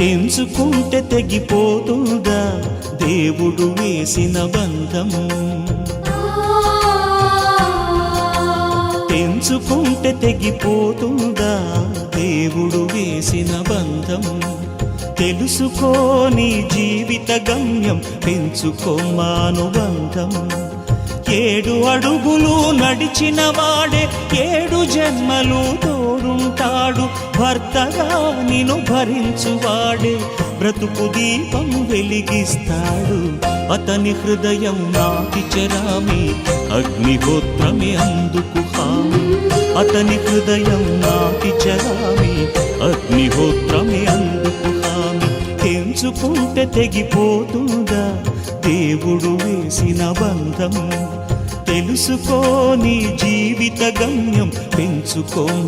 తెంచుకుంటే తెగిపోతుందా దేవుడు వేసిన బంధం? తెంచుకుంటే తెగిపోతుందా దేవుడు వేసిన బంధం? తెలుసుకోని జీవిత గమ్యం, పెంచుకోమానుబంధం. 7 అడుగులు నడిచిన వాడే 7 జన్మలు తోడుంటాడు. భర్తగా నిన్ను భరించువాడే బ్రతుకు దీపం వెలిగిస్తాడు. అతని హృదయం నాటి చెరామి, అగ్నిహోత్రమే అందుకు హామీ. అతని హృదయం నాటి చెరామి, అగ్నిహోత్రమే అందుకు హామీ. తెంచుకుంటే తెగిపోతుందా దేవుడు వేసిన బంధం? తెలుసుకోని జీవిత గమ్యం, పెంచుకోమానుబంధం.